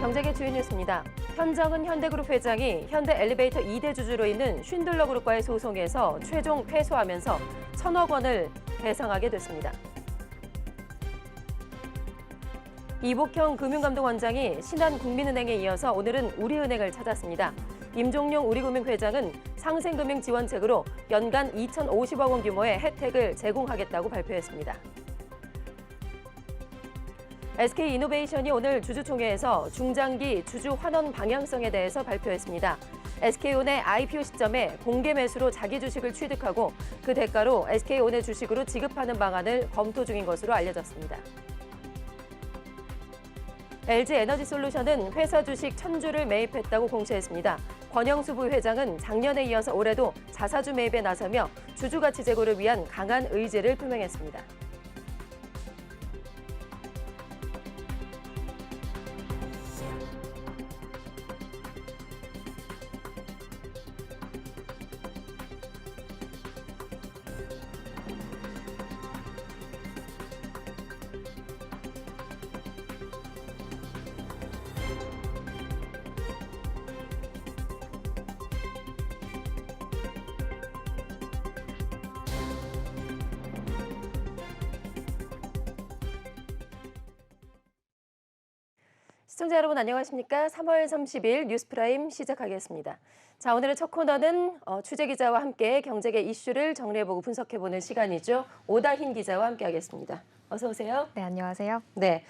경제계 주요 뉴스입니다. 현정은 현대그룹 회장이 현대엘리베이터 2대 주주로 있는 쉰들러그룹과의 소송에서 최종 패소하면서 1,000억 원을 배상하게 됐습니다. 이복형 금융감독원장이 신한국민은행에 이어서 오늘은 우리은행을 찾았습니다. 임종용 우리금융회장은 상생금융지원책으로 연간 2,050억 원 규모의 혜택을 제공하겠다고 발표했습니다. SK이노베이션이 오늘 주주총회에서 중장기 주주 환원 방향성에 대해서 발표했습니다. SK온의 IPO 시점에 공개 매수로 자기 주식을 취득하고 그 대가로 SK온의 주식으로 지급하는 방안을 검토 중인 것으로 알려졌습니다. LG에너지솔루션은 회사 주식 1,000주를 매입했다고 공시했습니다. 권영수 부회장은 작년에 이어서 올해도 자사주 매입에 나서며 주주 가치 제고를 위한 강한 의지를 표명했습니다. 시청자 여러분 안녕하십니까? 3월 30일 뉴스프라임 시작하겠습니다. 자, 오늘의 첫 코너는 취재기자와 함께 경제계 이슈를 정리해보고 분석해보는 시간이죠. 오다힌 기자와 함께하겠습니다. 어서 오세요. 네, 안녕하세요. 네.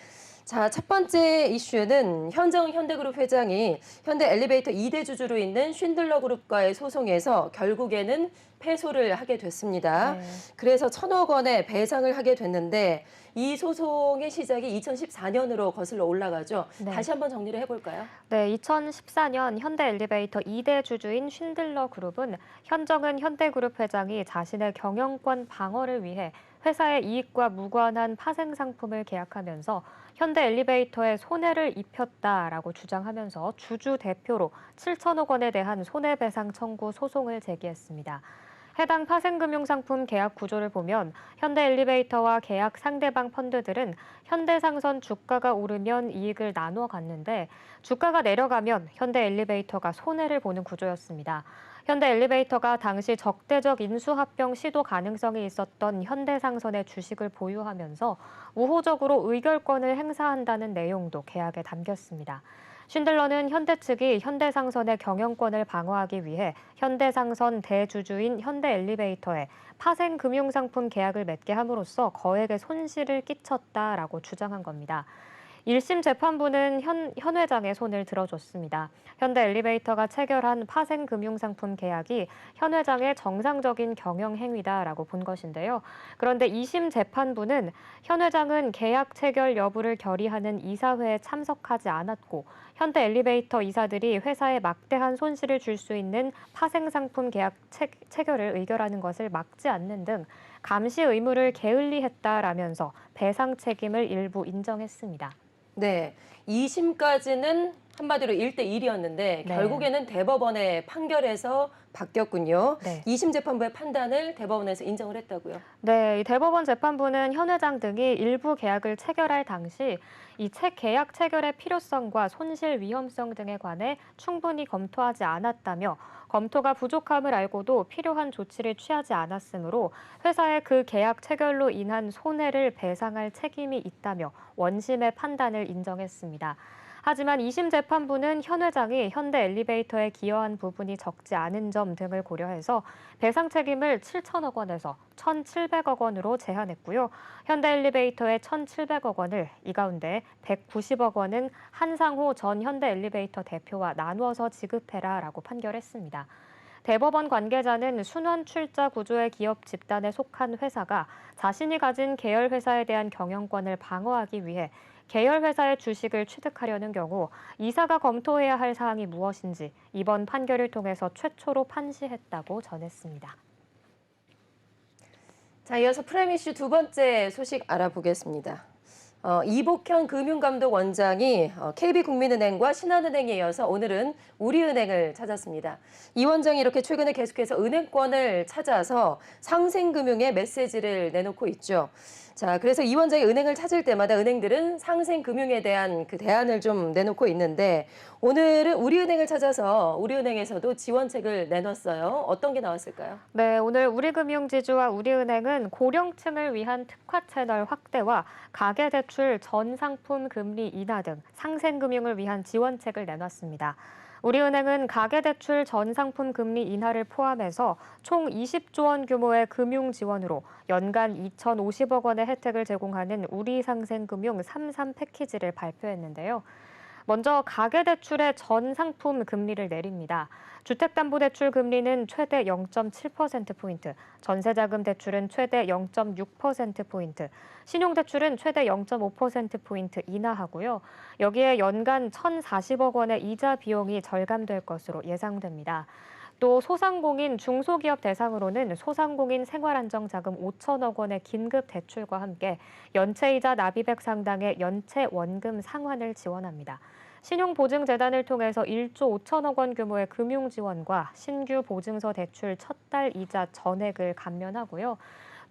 자, 첫 번째 이슈는 현정 현대그룹 회장이 현대엘리베이터 2대 주주로 있는 쉰들러그룹과의 소송에서 결국에는 패소를 하게 됐습니다. 네. 그래서 1,000억 원의 배상을 하게 됐는데 이 소송의 시작이 2014년으로 거슬러 올라가죠. 네. 다시 한번 정리를 해볼까요? 네, 2014년 현대엘리베이터 2대 주주인 쉰들러그룹은 현정은 현대그룹 회장이 자신의 경영권 방어를 위해 회사의 이익과 무관한 파생 상품을 계약하면서 현대엘리베이터에 손해를 입혔다라고 주장하면서 주주 대표로 7천억 원에 대한 손해배상 청구 소송을 제기했습니다. 해당 파생금융상품 계약 구조를 보면 현대엘리베이터와 계약 상대방 펀드들은 현대상선 주가가 오르면 이익을 나눠 갔는데 주가가 내려가면 현대엘리베이터가 손해를 보는 구조였습니다. 현대엘리베이터가 당시 적대적 인수합병 시도 가능성이 있었던 현대상선의 주식을 보유하면서 우호적으로 의결권을 행사한다는 내용도 계약에 담겼습니다. 쉰들러는 현대 측이 현대상선의 경영권을 방어하기 위해 현대상선 대주주인 현대엘리베이터에 파생금융상품 계약을 맺게 함으로써 거액의 손실을 끼쳤다라고 주장한 겁니다. 1심 재판부는 현 회장의 손을 들어줬습니다. 현대엘리베이터가 체결한 파생금융상품 계약이 현 회장의 정상적인 경영 행위다라고 본 것인데요. 그런데 2심 재판부는 현 회장은 계약 체결 여부를 결의하는 이사회에 참석하지 않았고 현대엘리베이터 이사들이 회사에 막대한 손실을 줄 수 있는 파생상품 계약 체결을 의결하는 것을 막지 않는 등 감시 의무를 게을리했다라면서 배상 책임을 일부 인정했습니다. 네, 2심까지는 한마디로 1대1이었는데 네. 결국에는 대법원의 판결에서 바뀌었군요. 네. 2심 재판부의 판단을 대법원에서 인정을 했다고요? 네, 이 대법원 재판부는 현 회장 등이 일부 계약을 체결할 당시 이 계약 체결의 필요성과 손실 위험성 등에 관해 충분히 검토하지 않았다며 검토가 부족함을 알고도 필요한 조치를 취하지 않았으므로 회사의 그 계약 체결로 인한 손해를 배상할 책임이 있다며 원심의 판단을 인정했습니다. 하지만 2심 재판부는 현 회장이 현대엘리베이터에 기여한 부분이 적지 않은 점 등을 고려해서 배상 책임을 7천억 원에서 1,700억 원으로 제한했고요. 현대엘리베이터의 1,700억 원을 이 가운데 190억 원은 한상호 전 현대엘리베이터 대표와 나누어서 지급해라라고 판결했습니다. 대법원 관계자는 순환 출자 구조의 기업 집단에 속한 회사가 자신이 가진 계열 회사에 대한 경영권을 방어하기 위해 계열 회사의 주식을 취득하려는 경우 이사가 검토해야 할 사항이 무엇인지 이번 판결을 통해서 최초로 판시했다고 전했습니다. 자, 이어서 프라임 이슈 두 번째 소식 알아보겠습니다. 이복현 금융감독 원장이 KB국민은행과 신한은행에 이어서 오늘은 우리은행을 찾았습니다. 이 원장이 이렇게 최근에 계속해서 은행권을 찾아서 상생금융의 메시지를 내놓고 있죠. 자, 그래서 이 원장이 은행을 찾을 때마다 은행들은 상생금융에 대한 그 대안을 좀 내놓고 있는데 오늘은 우리은행을 찾아서 우리은행에서도 지원책을 내놨어요. 어떤 게 나왔을까요? 네, 오늘 우리금융지주와 우리은행은 고령층을 위한 특화 채널 확대와 가계대출 전 상품 금리 인하 등 상생금융을 위한 지원책을 내놨습니다. 우리은행은 가계대출 전 상품 금리 인하를 포함해서 총 20조 원 규모의 금융 지원으로 연간 2,050억 원의 혜택을 제공하는 우리상생금융 3.3 패키지를 발표했는데요. 먼저 가계대출의 전 상품 금리를 내립니다. 주택담보대출 금리는 최대 0.7%포인트, 전세자금 대출은 최대 0.6%포인트, 신용대출은 최대 0.5%포인트 인하하고요. 여기에 연간 1,040억 원의 이자 비용이 절감될 것으로 예상됩니다. 또 소상공인, 중소기업 대상으로는 소상공인 생활안정자금 5천억 원의 긴급 대출과 함께 연체이자 납입액 상당의 연체 원금 상환을 지원합니다. 신용보증재단을 통해서 1조 5천억 원 규모의 금융 지원과 신규 보증서 대출 첫 달 이자 전액을 감면하고요.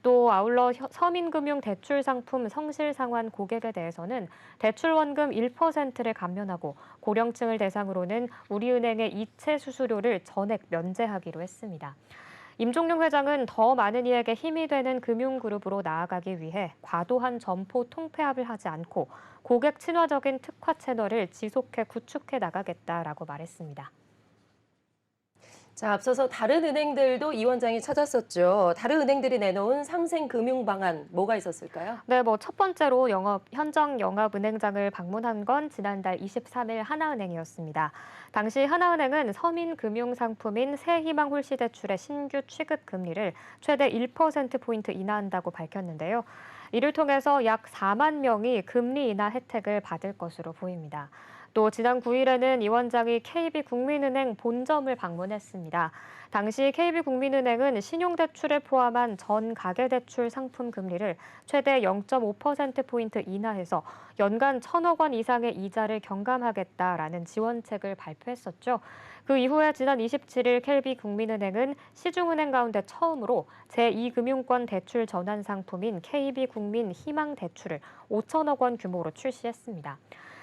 또 아울러 서민금융 대출 상품 성실상환 고객에 대해서는 대출 원금 1%를 감면하고 고령층을 대상으로는 우리은행의 이체 수수료를 전액 면제하기로 했습니다. 임종룡 회장은 더 많은 이에게 힘이 되는 금융그룹으로 나아가기 위해 과도한 점포 통폐합을 하지 않고 고객 친화적인 특화 채널을 지속해 구축해 나가겠다라고 말했습니다. 자, 앞서서 다른 은행들도 이 원장이 찾았었죠. 다른 은행들이 내놓은 상생금융 방안 뭐가 있었을까요? 네, 첫 번째로 현장 영업은행장을 방문한 건 지난달 23일 하나은행이었습니다. 당시 하나은행은 서민금융상품인 새희망 홀씨대출의 신규 취급 금리를 최대 1%포인트 인하한다고 밝혔는데요. 이를 통해서 약 4만 명이 금리 인하 혜택을 받을 것으로 보입니다. 또 지난 9일에는 이 원장이 KB국민은행 본점을 방문했습니다. 당시 KB국민은행은 신용대출을 포함한 전 가계대출 상품 금리를 최대 0.5%포인트 인하해서 연간 1,000억 원 이상의 이자를 경감하겠다라는 지원책을 발표했었죠. 그 이후에 지난 27일 KB국민은행은 시중은행 가운데 처음으로 제2금융권 대출 전환 상품인 KB국민 희망대출을 5천억 원 규모로 출시했습니다.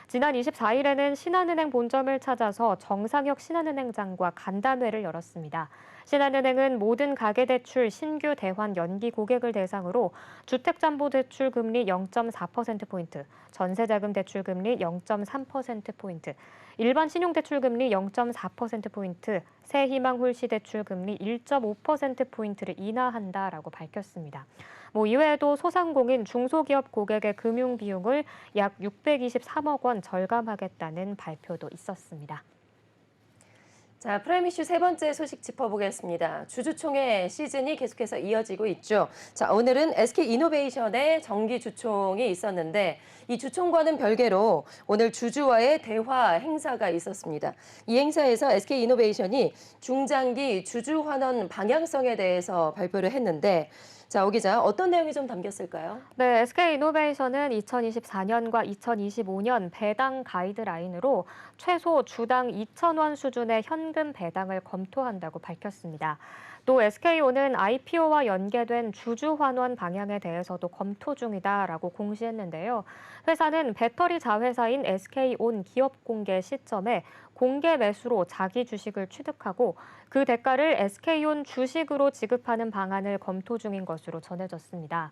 지난 24일에는 신한은행 본점을 찾아서 정상혁 신한은행장과 간담회를 열었습니다. 신한은행은 모든 가계대출 신규 대환 연기 고객을 대상으로 주택담보대출 금리 0.4%포인트, 전세자금 대출 금리 0.3%포인트, 일반 신용대출 금리 0.4%포인트, 새희망 홀씨 대출 금리 1.5%포인트를 인하한다라고 밝혔습니다. 이외에도 소상공인, 중소기업 고객의 금융 비용을 약 623억 원 절감하겠다는 발표도 있었습니다. 자, 프라임 이슈 세 번째 소식 짚어보겠습니다. 주주총회 시즌이 계속해서 이어지고 있죠. 자, 오늘은 SK이노베이션의 정기 주총이 있었는데 이 주총과는 별개로 오늘 주주와의 대화 행사가 있었습니다. 이 행사에서 SK이노베이션이 중장기 주주 환원 방향성에 대해서 발표를 했는데 자, 오 기자, 어떤 내용이 좀 담겼을까요? 네, SK이노베이션은 2024년과 2025년 배당 가이드라인으로 최소 주당 2,000원 수준의 현금 배당을 검토한다고 밝혔습니다. 또 SK온은 IPO와 연계된 주주 환원 방향에 대해서도 검토 중이다라고 공시했는데요. 회사는 배터리 자회사인 SK온 기업 공개 시점에 공개 매수로 자기 주식을 취득하고 그 대가를 SK온 주식으로 지급하는 방안을 검토 중인 것으로 전해졌습니다.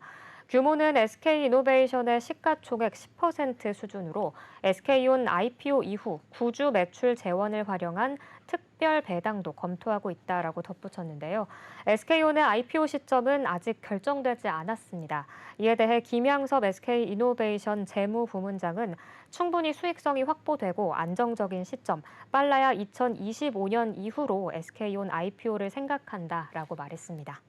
규모는 SK이노베이션의 시가총액 10% 수준으로 SK온 IPO 이후 구주 매출 재원을 활용한 특별 배당도 검토하고 있다라고 덧붙였는데요. SK온의 IPO 시점은 아직 결정되지 않았습니다. 이에 대해 김양섭 SK이노베이션 재무부문장은 충분히 수익성이 확보되고 안정적인 시점, 빨라야 2025년 이후로 SK온 IPO를 생각한다라고 말했습니다.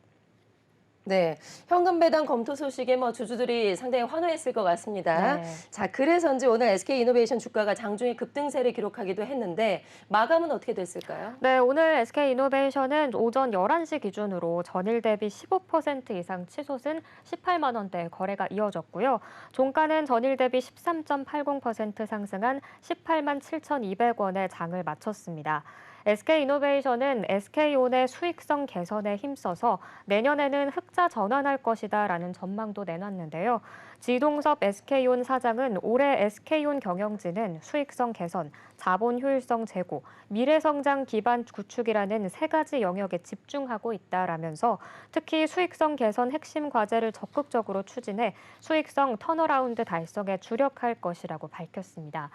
네, 현금 배당 검토 소식에 주주들이 상당히 환호했을 것 같습니다. 네. 자, 그래서인지 오늘 SK이노베이션 주가가 장중에 급등세를 기록하기도 했는데 마감은 어떻게 됐을까요? 네, 오늘 SK이노베이션은 오전 11시 기준으로 전일 대비 15% 이상 치솟은 18만 원대 거래가 이어졌고요. 종가는 전일 대비 13.80% 상승한 18만 7,200원에 장을 마쳤습니다. SK이노베이션은 SK온의 수익성 개선에 힘써서 내년에는 흑자 전환할 것이다라는 전망도 내놨는데요. 지동섭 SK온 사장은 올해 SK온 경영진은 수익성 개선, 자본 효율성 제고, 미래성장 기반 구축이라는 세 가지 영역에 집중하고 있다라면서 특히 수익성 개선 핵심 과제를 적극적으로 추진해 수익성 턴어라운드 달성에 주력할 것이라고 밝혔습니다.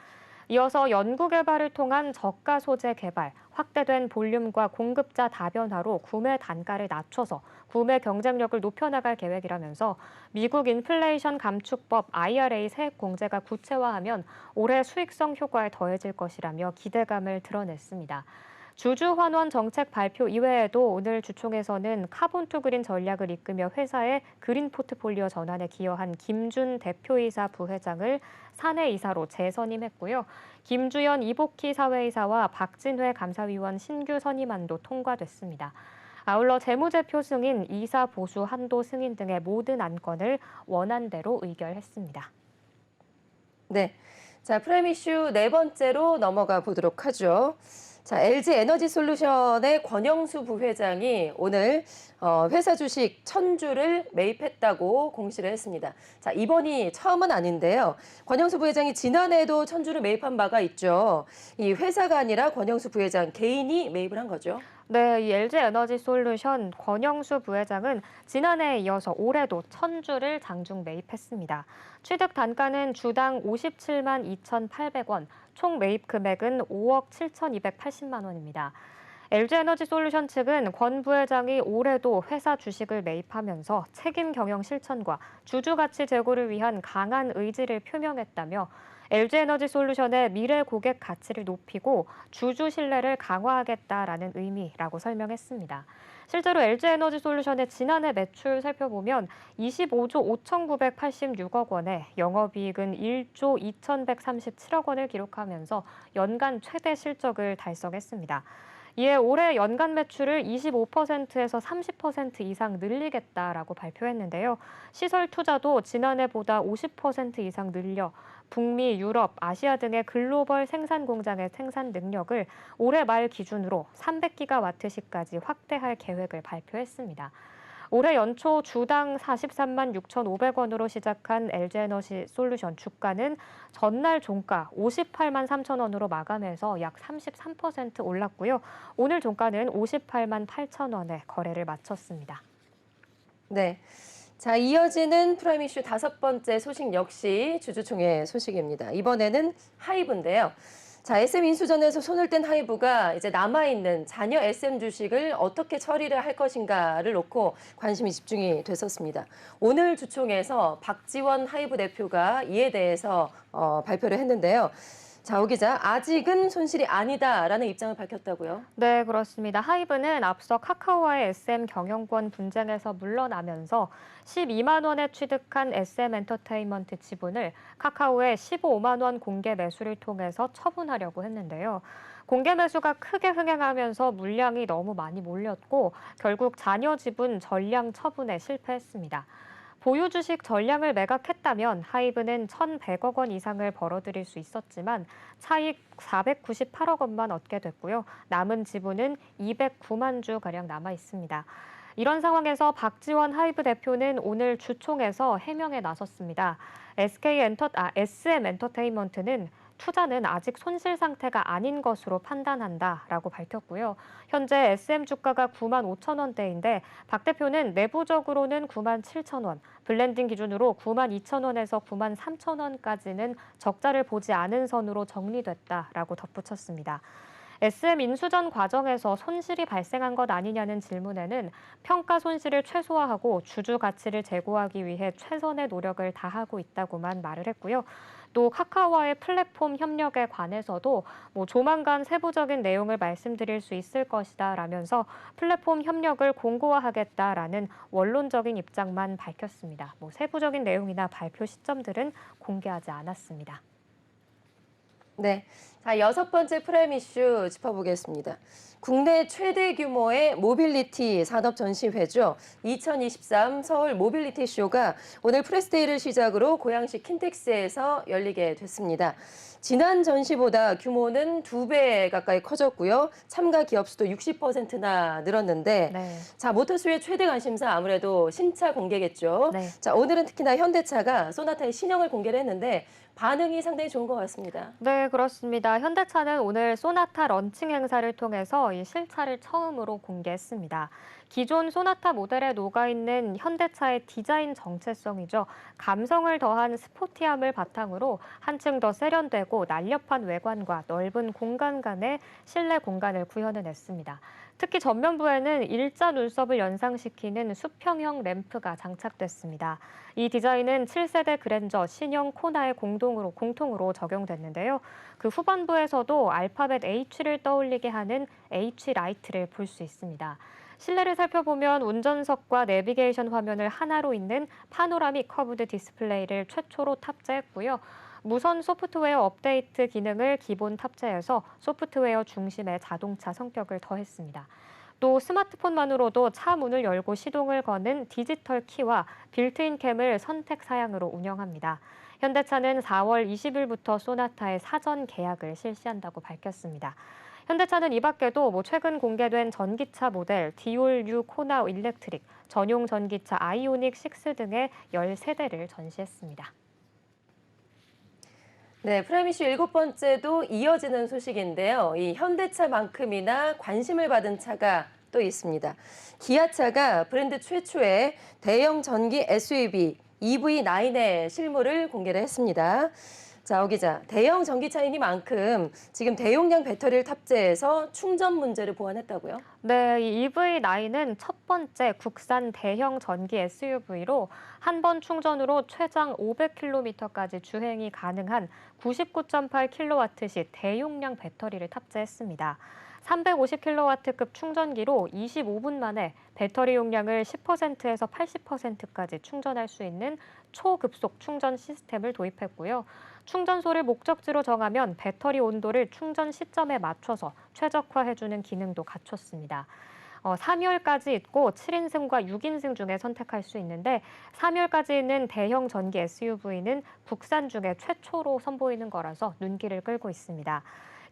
이어서 연구개발을 통한 저가 소재 개발, 확대된 볼륨과 공급자 다변화로 구매 단가를 낮춰서 구매 경쟁력을 높여나갈 계획이라면서 미국 인플레이션 감축법 IRA 세액 공제가 구체화하면 올해 수익성 효과에 더해질 것이라며 기대감을 드러냈습니다. 주주 환원 정책 발표 이외에도 오늘 주총에서는 카본 투 그린 전략을 이끌며 회사의 그린 포트폴리오 전환에 기여한 김준 대표이사 부회장을 사내이사로 재선임했고요. 김주연 이복희 사회이사와 박진회 감사위원 신규 선임안도 통과됐습니다. 아울러 재무제표 승인, 이사 보수 한도 승인 등의 모든 안건을 원안대로 의결했습니다. 네, 자 프라임 이슈 네 번째로 넘어가 보도록 하죠. 자, LG 에너지 솔루션의 권영수 부회장이 오늘 회사 주식 1,000주를 매입했다고 공시를 했습니다. 자, 이번이 처음은 아닌데요. 권영수 부회장이 지난해에도 1,000주를 매입한 바가 있죠. 이 회사가 아니라 권영수 부회장 개인이 매입을 한 거죠. 네, 이 LG 에너지 솔루션 권영수 부회장은 지난해에 이어서 올해도 1,000주를 장중 매입했습니다. 취득 단가는 주당 57만 2,800원, 총 매입 금액은 5억 7,280만 원입니다. LG에너지 솔루션 측은 권 부회장이 올해도 회사 주식을 매입하면서 책임 경영 실천과 주주 가치 제고를 위한 강한 의지를 표명했다며 LG에너지 솔루션의 미래 고객 가치를 높이고 주주 신뢰를 강화하겠다라는 의미라고 설명했습니다. 실제로 LG에너지 솔루션의 지난해 매출 살펴보면 25조 5,986억 원에 영업이익은 1조 2,137억 원을 기록하면서 연간 최대 실적을 달성했습니다. 이에 올해 연간 매출을 25%에서 30% 이상 늘리겠다라고 발표했는데요. 시설 투자도 지난해보다 50% 이상 늘려 북미, 유럽, 아시아 등의 글로벌 생산 공장의 생산 능력을 올해 말 기준으로 300기가와트시까지 확대할 계획을 발표했습니다. 올해 연초 주당 43만 6,500원으로 시작한 LG에너지 솔루션 주가는 전날 종가 58만 3천 원으로 마감해서 약 33% 올랐고요. 오늘 종가는 58만 8천 원에 거래를 마쳤습니다. 네. 자, 이어지는 프라임 이슈 다섯 번째 소식 역시 주주총회 소식입니다. 이번에는 하이브인데요. 자, SM 인수전에서 손을 뗀 하이브가 이제 남아있는 잔여 SM 주식을 어떻게 처리를 할 것인가를 놓고 관심이 집중이 됐었습니다. 오늘 주총에서 박지원 하이브 대표가 이에 대해서 발표를 했는데요. 자, 오 기자, 아직은 손실이 아니다라는 입장을 밝혔다고요? 네, 그렇습니다. 하이브는 앞서 카카오와의 SM 경영권 분쟁에서 물러나면서 12만 원에 취득한 SM 엔터테인먼트 지분을 카카오에 15만 원 공개 매수를 통해서 처분하려고 했는데요. 공개 매수가 크게 흥행하면서 물량이 너무 많이 몰렸고 결국 잔여 지분 전량 처분에 실패했습니다. 보유 주식 전량을 매각했다면 하이브는 1,100억 원 이상을 벌어들일 수 있었지만 차익 498억 원만 얻게 됐고요. 남은 지분은 209만 주가량 남아 있습니다. 이런 상황에서 박지원 하이브 대표는 오늘 주총에서 해명에 나섰습니다. SM 엔터테인먼트는 투자는 아직 손실 상태가 아닌 것으로 판단한다라고 밝혔고요. 현재 SM 주가가 9만 5천 원대인데 박 대표는 내부적으로는 9만 7천 원, 블렌딩 기준으로 9만 2천 원에서 9만 3천 원까지는 적자를 보지 않은 선으로 정리됐다라고 덧붙였습니다. SM 인수전 과정에서 손실이 발생한 것 아니냐는 질문에는 평가 손실을 최소화하고 주주 가치를 제고하기 위해 최선의 노력을 다하고 있다고만 말을 했고요. 또 카카오와의 플랫폼 협력에 관해서도 조만간 세부적인 내용을 말씀드릴 수 있을 것이다 라면서 플랫폼 협력을 공고화하겠다라는 원론적인 입장만 밝혔습니다. 세부적인 내용이나 발표 시점들은 공개하지 않았습니다. 네. 자, 6번째 프라임 이슈 짚어보겠습니다. 국내 최대 규모의 모빌리티 산업 전시회죠. 2023 서울 모빌리티 쇼가 오늘 프레스데이를 시작으로 고양시 킨텍스에서 열리게 됐습니다. 지난 전시보다 규모는 2배 가까이 커졌고요. 참가 기업 수도 60%나 늘었는데 네. 자, 모터쇼의 최대 관심사 아무래도 신차 공개겠죠. 네. 자, 오늘은 특히나 현대차가 소나타의 신형을 공개를 했는데 반응이 상당히 좋은 것 같습니다. 네, 그렇습니다. 현대차는 오늘 소나타 런칭 행사를 통해서 이 실차를 처음으로 공개했습니다. 기존 소나타 모델에 녹아있는 현대차의 디자인 정체성이죠. 감성을 더한 스포티함을 바탕으로 한층 더 세련되고 날렵한 외관과 넓은 공간 간의 실내 공간을 구현해냈습니다. 특히 전면부에는 일자 눈썹을 연상시키는 수평형 램프가 장착됐습니다. 이 디자인은 7세대 그랜저 신형 코나에 공통으로 적용됐는데요. 그 후반부에서도 알파벳 H를 떠올리게 하는 H 라이트를 볼 수 있습니다. 실내를 살펴보면 운전석과 내비게이션 화면을 하나로 잇는 파노라믹 커브드 디스플레이를 최초로 탑재했고요. 무선 소프트웨어 업데이트 기능을 기본 탑재해서 소프트웨어 중심의 자동차 성격을 더했습니다. 또 스마트폰만으로도 차 문을 열고 시동을 거는 디지털 키와 빌트인 캠을 선택 사양으로 운영합니다. 현대차는 4월 20일부터 소나타의 사전 계약을 실시한다고 밝혔습니다. 현대차는 이 밖에도 최근 공개된 전기차 모델 디올-U 코나 일렉트릭, 전용 전기차 아이오닉 6 등의 13대를 전시했습니다. 네, 프라임 이슈 7번째도 이어지는 소식인데요. 이 현대차만큼이나 관심을 받은 차가 또 있습니다. 기아차가 브랜드 최초의 대형 전기 SUV EV9의 실물을 공개를 했습니다. 자, 오 기자, 대형 전기차이니만큼 지금 대용량 배터리를 탑재해서 충전 문제를 보완했다고요? 네, 이 EV9은 첫 번째 국산 대형 전기 SUV로 한 번 충전으로 최장 500km까지 주행이 가능한 99.8kW시 대용량 배터리를 탑재했습니다. 350kW급 충전기로 25분 만에 배터리 용량을 10%에서 80%까지 충전할 수 있는 초급속 충전 시스템을 도입했고요. 충전소를 목적지로 정하면 배터리 온도를 충전 시점에 맞춰서 최적화해주는 기능도 갖췄습니다. 3열까지 있고 7인승과 6인승 중에 선택할 수 있는데 3열까지 있는 대형 전기 SUV는 국산 중에 최초로 선보이는 거라서 눈길을 끌고 있습니다.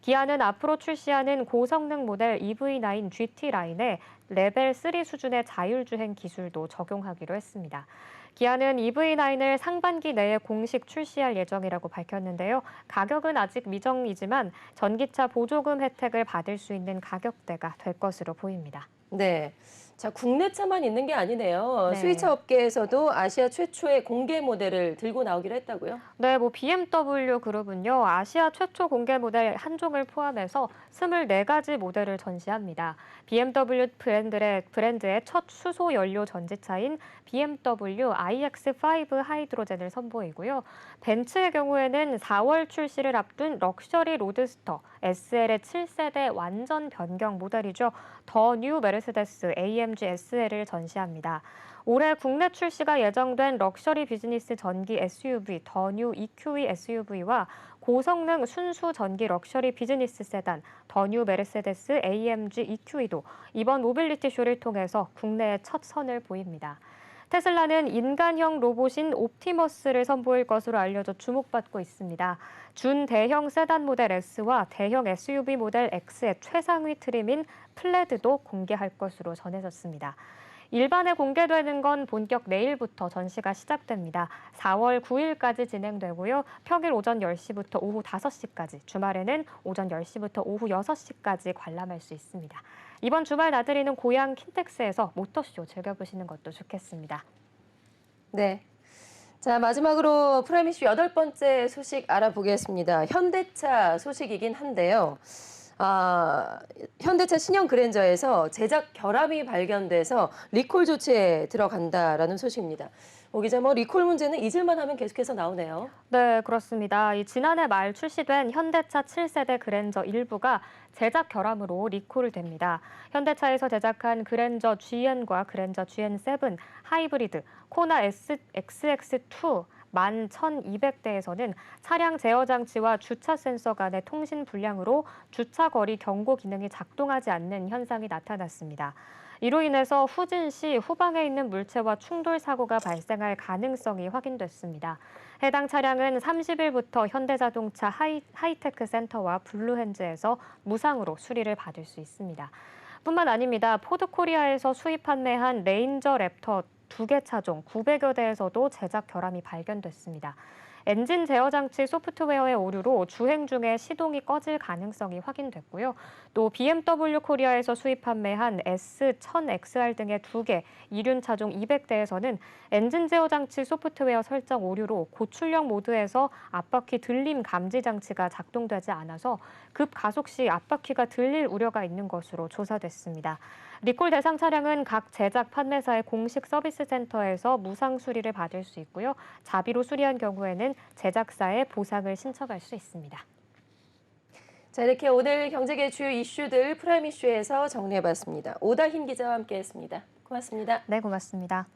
기아는 앞으로 출시하는 고성능 모델 EV9 GT 라인에 레벨 3 수준의 자율주행 기술도 적용하기로 했습니다. 기아는 EV9을 상반기 내에 공식 출시할 예정이라고 밝혔는데요. 가격은 아직 미정이지만 전기차 보조금 혜택을 받을 수 있는 가격대가 될 것으로 보입니다. 네. 자, 국내차만 있는 게 아니네요. 네. 수입차 업계에서도 아시아 최초의 공개 모델을 들고 나오기로 했다고요? 네, BMW 그룹은요, 아시아 최초 공개 모델 한 종을 포함해서 24가지 모델을 전시합니다. BMW 브랜드의 첫 수소 연료 전지차인 BMW iX5 하이드로젠을 선보이고요. 벤츠의 경우에는 4월 출시를 앞둔 럭셔리 로드스터 SL의 7세대 완전 변경 모델이죠. 더 뉴 메르세데스 AMG SL을 전시합니다. 올해 국내 출시가 예정된 럭셔리 비즈니스 전기 SUV 더 뉴 EQE SUV와 고성능 순수 전기 럭셔리 비즈니스 세단 더 뉴 메르세데스 AMG EQE도 이번 모빌리티 쇼를 통해서 국내에 첫 선을 보입니다. 테슬라는 인간형 로봇인 옵티머스를 선보일 것으로 알려져 주목받고 있습니다. 준대형 세단 모델 S와 대형 SUV 모델 X의 최상위 트림인 플레드도 공개할 것으로 전해졌습니다. 일반에 공개되는 건 본격 내일부터 전시가 시작됩니다. 4월 9일까지 진행되고요. 평일 오전 10시부터 오후 5시까지, 주말에는 오전 10시부터 오후 6시까지 관람할 수 있습니다. 이번 주말 나들이는 고향 킨텍스에서 모터쇼 즐겨보시는 것도 좋겠습니다. 네. 자, 마지막으로 프라임 이슈 8번째 소식 알아보겠습니다. 현대차 소식이긴 한데요. 현대차 신형 그랜저에서 제작 결함이 발견돼서 리콜 조치에 들어간다라는 소식입니다. 오 기자, 리콜 문제는 잊을만 하면 계속해서 나오네요. 네, 그렇습니다. 지난해 말 출시된 현대차 7세대 그랜저 일부가 제작 결함으로 리콜됩니다. 현대차에서 제작한 그랜저 GN과 그랜저 GN7, 하이브리드, 코나 XX2, 11,200대에서는 차량 제어 장치와 주차 센서 간의 통신 불량으로 주차 거리 경고 기능이 작동하지 않는 현상이 나타났습니다. 이로 인해서 후진 시 후방에 있는 물체와 충돌 사고가 발생할 가능성이 확인됐습니다. 해당 차량은 30일부터 현대자동차 하이테크 센터와 블루핸즈에서 무상으로 수리를 받을 수 있습니다. 뿐만 아닙니다. 포드코리아에서 수입 판매한 레인저 랩터 2개 차종 900여 대에서도 제작 결함이 발견됐습니다. 엔진 제어 장치 소프트웨어의 오류로 주행 중에 시동이 꺼질 가능성이 확인됐고요. 또 BMW 코리아에서 수입 판매한 S1000XR 등의 2개 이륜 차종 200대에서는 엔진 제어 장치 소프트웨어 설정 오류로 고출력 모드에서 앞바퀴 들림 감지 장치가 작동되지 않아서 급 가속 시 앞바퀴가 들릴 우려가 있는 것으로 조사됐습니다. 리콜 대상 차량은 각 제작 판매사의 공식 서비스 센터에서 무상 수리를 받을 수 있고요. 자비로 수리한 경우에는 제작사에 보상을 신청할 수 있습니다. 자, 이렇게 오늘 경제계 주요 이슈들 프라임 이슈에서 정리해봤습니다. 오다힌 기자와 함께했습니다. 고맙습니다. 네, 고맙습니다.